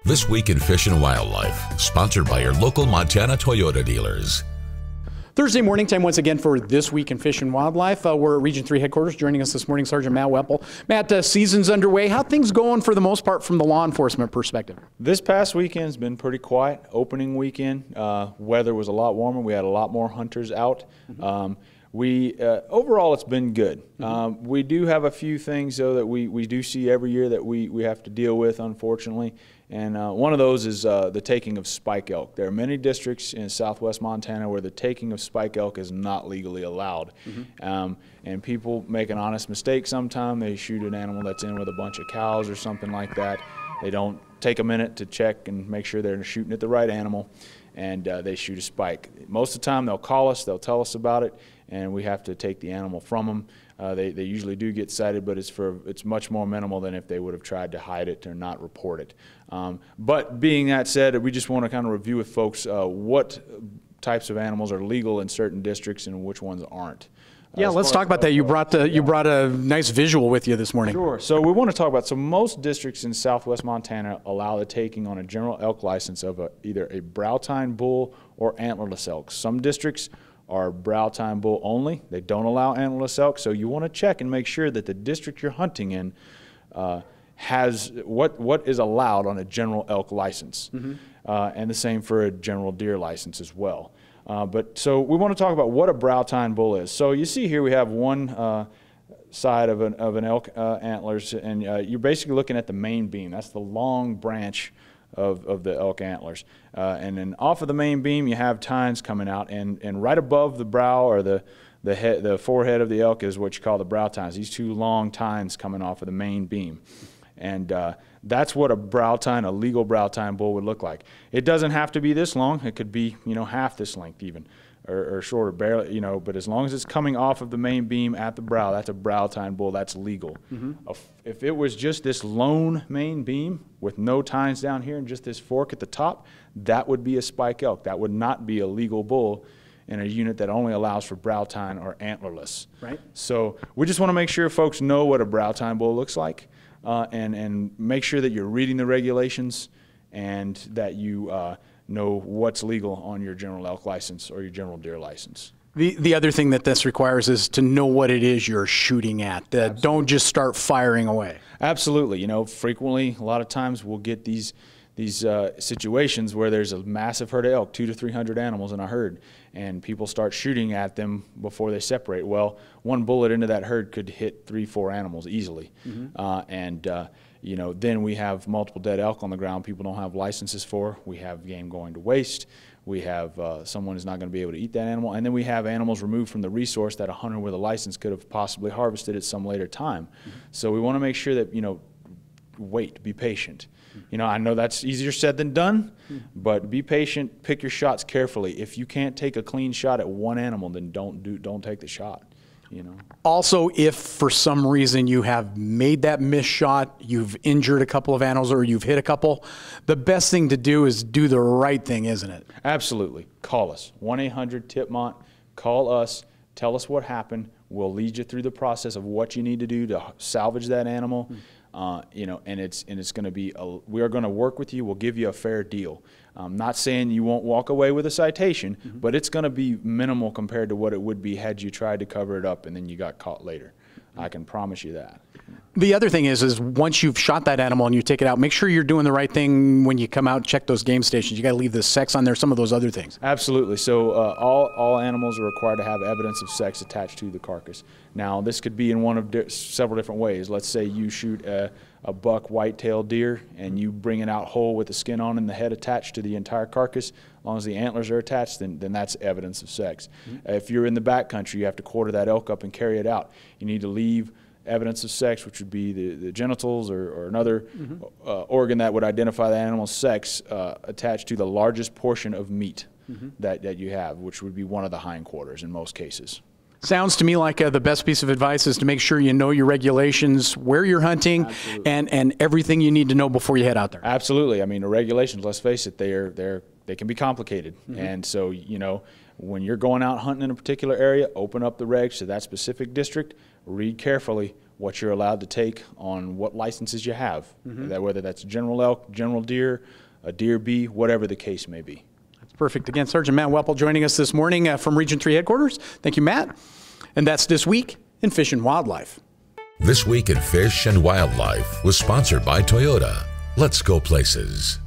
This Week in Fish and Wildlife, sponsored by your local Montana Toyota dealers. Thursday morning time once again for This Week in Fish and Wildlife. We're at Region 3 headquarters. Joining us this morning, Sergeant Matt Wemple. Matt, season's underway. How things going for the most part from the law enforcement perspective? This past weekend's been pretty quiet. Opening weekend, weather was a lot warmer. We had a lot more hunters out. Overall, it's been good. We do have a few things, though, that we do see every year that we have to deal with, unfortunately. And one of those is the taking of spike elk. There are many districts in southwest Montana where the taking of spike elk is not legally allowed. And people make an honest mistake sometimes. They shoot an animal that's in with a bunch of cows or something like that. They don't take a minute to check and make sure they're shooting at the right animal, and they shoot a spike. Most of the time they'll call us, they'll tell us about it, and we have to take the animal from them. They usually do get cited, but it's much more minimal than if they would have tried to hide it or not report it. But being that said, we just want to kind of review with folks what types of animals are legal in certain districts and which ones aren't. Yeah, let's talk about that. You brought a nice visual with you this morning. Sure. So we want to talk about, so most districts in southwest Montana allow the taking on a general elk license of either a brow tine bull or antlerless elk. Some districts are brow tine bull only. They don't allow antlerless elk, so you want to check and make sure that the district you're hunting in has what is allowed on a general elk license, and the same for a general deer license as well. So we want to talk about what a brow tine bull is. So you see here we have one side of an elk antlers, and you're basically looking at the main beam. That's the long branch of the elk antlers. And then off of the main beam you have tines coming out, and right above the brow or the forehead of the elk is what you call the brow tines. These two long tines coming off of the main beam. And that's what a legal brow tine bull would look like. It doesn't have to be this long. It could be, half this length even, or shorter, barely, but as long as it's coming off of the main beam at the brow, that's a brow tine bull. That's legal. If it was just this lone main beam with no tines down here and just this fork at the top, that would be a spike elk. That would not be a legal bull in a unit that only allows for brow tine or antlerless. Right. So we just want to make sure folks know what a brow tine bull looks like. And make sure that you're reading the regulations and that you know what's legal on your general elk license or your general deer license. The other thing that this requires is to know what it is you're shooting at. Don't just start firing away. Absolutely. Frequently, a lot of times we'll get these situations where there's a massive herd of elk, 200 to 300 animals in a herd, and people start shooting at them before they separate. Well, one bullet into that herd could hit 3-4 animals easily. Then we have multiple dead elk on the ground people don't have licenses for. We have game going to waste. We have someone who's not going to be able to eat that animal. And then we have animals removed from the resource that a hunter with a license could have possibly harvested at some later time. So we want to make sure that, wait, be patient. I know that's easier said than done, but be patient, pick your shots carefully. If you can't take a clean shot at one animal, then don't take the shot. Also, if for some reason you have made that missed shot, you've injured a couple of animals or you've hit a couple, the best thing to do is do the right thing, isn't it? Absolutely. Call us. 1-800-TIP-MONT. Call us. Tell us what happened. We'll lead you through the process of what you need to do to salvage that animal. And it's going to be we are going to work with you. We'll give you a fair deal. I'm not saying you won't walk away with a citation, but it's going to be minimal compared to what it would be had you tried to cover it up and then you got caught later. I can promise you that. The other thing is once you've shot that animal and you take it out, make sure you're doing the right thing when you come out and check those game stations. You got to leave the sex on there, some of those other things. Absolutely. So all animals are required to have evidence of sex attached to the carcass. Now, this could be in one of several different ways. Let's say you shoot a buck white-tailed deer and you bring it out whole with the skin on and the head attached to the entire carcass. As long as the antlers are attached, then that's evidence of sex. If you're in the backcountry, you have to quarter that elk up and carry it out. You need to leave evidence of sex, which would be the genitals or another organ that would identify the animal's sex, attached to the largest portion of meat that you have, which would be one of the hindquarters in most cases. Sounds to me like the best piece of advice is to make sure you know your regulations, where you're hunting, and everything you need to know before you head out there. Absolutely. I mean, the regulations, let's face it, they can be complicated. And so, when you're going out hunting in a particular area, open up the regs to that specific district, read carefully what you're allowed to take on what licenses you have, that whether that's general elk, general deer, a deer bee, whatever the case may be. That's perfect. Again, Sergeant Matt Wemple joining us this morning from Region 3 headquarters. Thank you, Matt. And that's This Week in Fish and Wildlife. This Week in Fish and Wildlife was sponsored by Toyota. Let's go places.